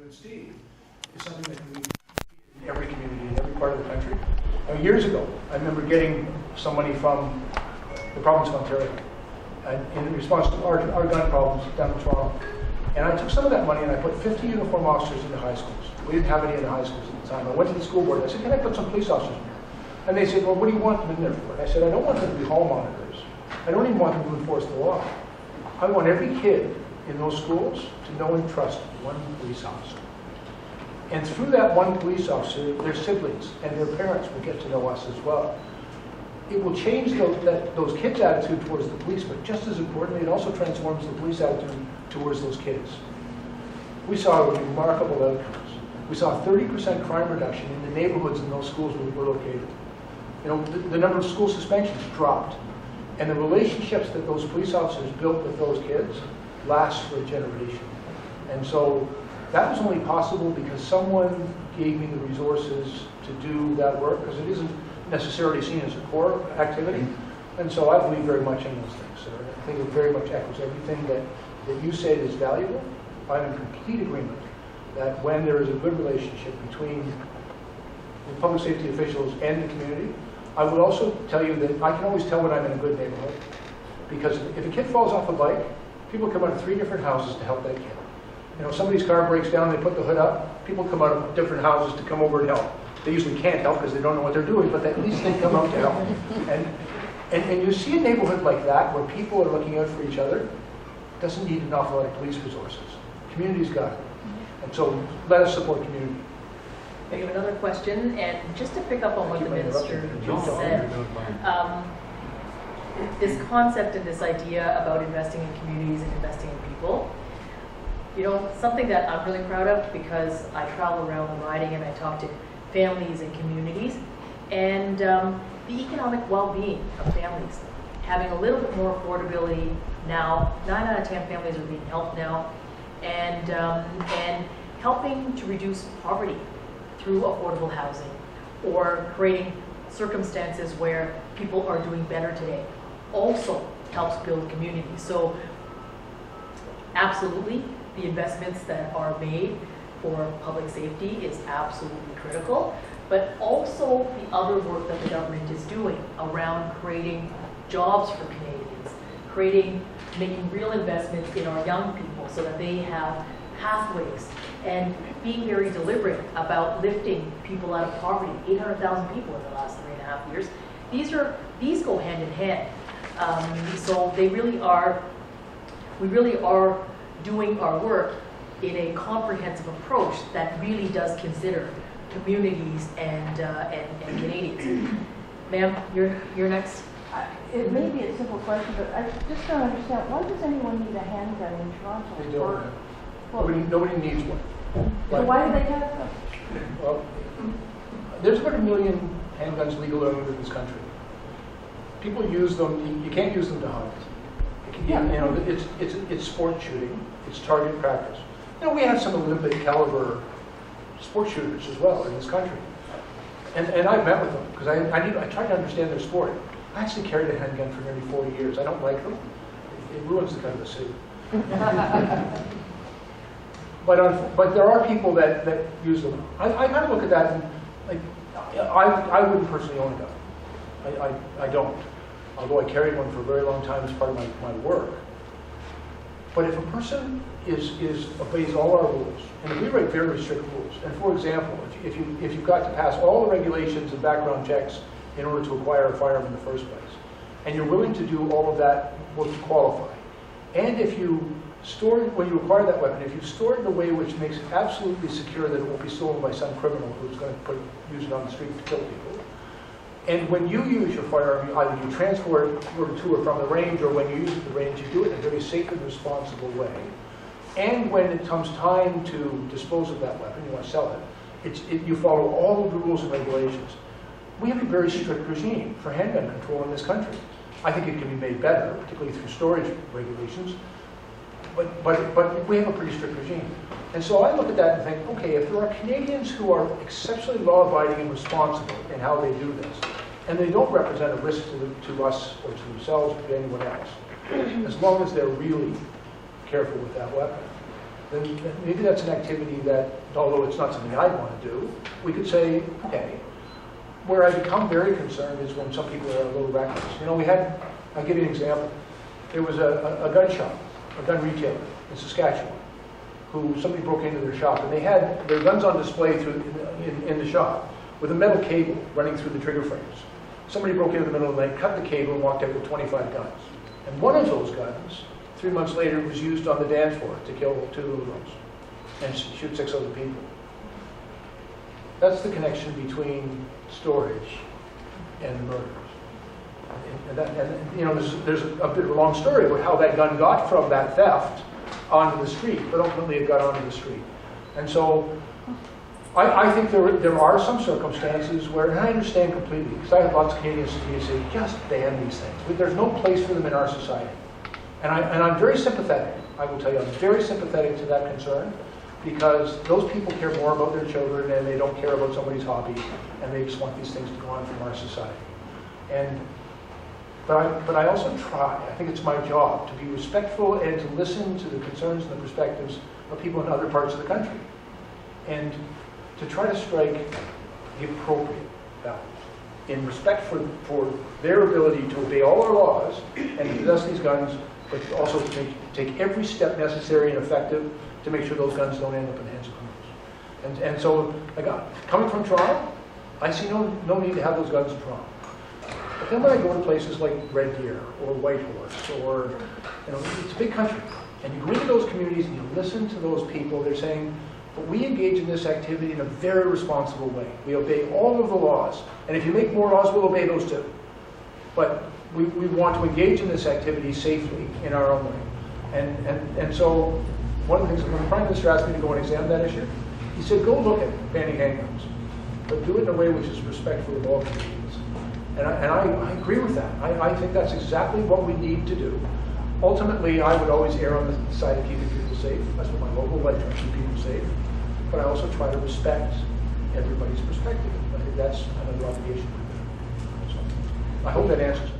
with Steve is something that can be in every community, in every part of the country. Now, years ago, I remember getting some money from the province of Ontario in response to our gun problems down in Toronto. And I took some of that money and I put 50 uniform officers into high schools. We didn't have any in the high schools at the time. I went to the school board and I said, can I put some police officers in here? And they said, well, what do you want them in there for? And I said, I don't want them to be hall monitors. I don't even want them to enforce the law. I want every kid in those schools to know and trust one police officer. And through that one police officer, their siblings and their parents will get to know us as well. It will change those kids' attitude towards the police, but just as importantly, it also transforms the police attitude towards those kids. We saw remarkable outcomes. We saw a 30% crime reduction in the neighborhoods in those schools where we were located. You know, the number of school suspensions dropped. And the relationships that those police officers built with those kids last for a generation. And so that was only possible because someone gave me the resources to do that work, because it isn't necessarily seen as a core activity. And so I believe very much in those things, sir. I think it very much echoes everything that you say is valuable. I'm in complete agreement that when there is a good relationship between the public safety officials and the community, I would also tell you that I can always tell when I'm in a good neighborhood. Because if a kid falls off a bike, people come out of 3 different houses to help that kid. You know, somebody's car breaks down, they put the hood up, people come out of different houses to come over and help. They usually can't help because they don't know what they're doing, but at least they come out to help. And you see a neighborhood like that where people are looking out for each other, it doesn't need an awful lot of police resources. Community's got it. And so let us support community. I have another question, and just to pick up on what the minister just said, this concept and this idea about investing in communities and investing in people, you know, something that I'm really proud of, because I travel around riding and I talk to families and communities, and the economic well-being of families, having a little bit more affordability now. 9 out of 10 families are being helped now, and helping to reduce poverty through affordable housing, or creating circumstances where people are doing better today, also helps build community. So absolutely, the investments that are made for public safety is absolutely critical, but also the other work that the government is doing around creating jobs for Canadians, making real investments in our young people so that they have pathways, and being very deliberate about lifting people out of poverty. 800,000 people in the last 3.5 years. These go hand in hand. So they really are. We really are doing our work in a comprehensive approach that really does consider communities and Canadians. Ma'am, you're next. It may be a simple question, but I just don't understand. Why does anyone need a handgun in Toronto? They don't. Nobody needs one. So why do they have them? Well, there's about 1 million handguns legal in this country. People use them. You can't use them to hunt. You know, it's sport shooting. It's target practice. You know, we have some Olympic caliber sport shooters as well in this country, and I've met with them because I try to understand their sport. I actually carried a handgun for nearly 40 years. I don't like them. It ruins the cut of the suit. But there are people that use them. I kind of look at that and, like, I wouldn't personally own a gun. I don't. Although I carried one for a very long time as part of my work. But if a person obeys all our rules, and we write very strict rules, and for example, if you've got to pass all the regulations and background checks in order to acquire a firearm in the first place, and you're willing to do all of that work to qualify, and if you when you acquire that weapon, if you store it in a way which makes it absolutely secure that it won't be stolen by some criminal who's going to use it on the street to kill people, and when you use your firearm, either you transport it to or from the range, or when you use it at the range, you do it in a very safe and responsible way. And when it comes time to dispose of that weapon, you want to sell it, you follow all of the rules and regulations. We have a very strict regime for handgun control in this country. I think it can be made better, particularly through storage regulations, but we have a pretty strict regime. And so I look at that and think, okay, if there are Canadians who are exceptionally law-abiding and responsible in how they do this, and they don't represent a risk to us or to themselves or to anyone else, as long as they're really careful with that weapon, then maybe that's an activity that, although it's not something I'd want to do, we could say, okay. Where I become very concerned is when some people are a little reckless. You know, I'll give you an example. There was a gun shop, a gun retailer in Saskatchewan, who somebody broke into their shop, and they had their guns on display in the shop with a metal cable running through the trigger frames. Somebody broke into the middle of the night, cut the cable, and walked out with 25 guns. And one of those guns, 3 months later, was used on the dance floor to kill 2 little girls and shoot 6 other people. That's the connection between storage and the murders. And you know, there's a bit of a long story about how that gun got from that theft onto the street, but ultimately it got onto the street. And so I think there are some circumstances where, and I understand completely, because I have lots of Canadians who say, just ban these things. There's no place for them in our society. And I'm very sympathetic. I will tell you, I'm very sympathetic to that concern, because those people care more about their children and they don't care about somebody's hobby, and they just want these things to go on from our society. But I also try, I think it's my job to be respectful and to listen to the concerns and the perspectives of people in other parts of the country, and to try to strike the appropriate balance in respect for their ability to obey all our laws and possess these guns, but also to take every step necessary and effective to make sure those guns don't end up in the hands of criminals. And so, like, coming from Toronto, I see no need to have those guns in Toronto. But then when I go to places like Red Deer or Whitehorse, or, you know, it's a big country, and you go into those communities and you listen to those people, they're saying, but we engage in this activity in a very responsible way. We obey all of the laws, and if you make more laws, we'll obey those too. But we want to engage in this activity safely in our own way. And so, one of the things, when the Prime Minister asked me to go and examine that issue, he said, go look at banning handguns, but do it in a way which is respectful of all communities. And I agree with that. I think that's exactly what we need to do. Ultimately, I would always err on the side of keeping people safe. That's what my local life tries to keep people safe. But I also try to respect everybody's perspective. I think that's another obligation. So I hope that answers it.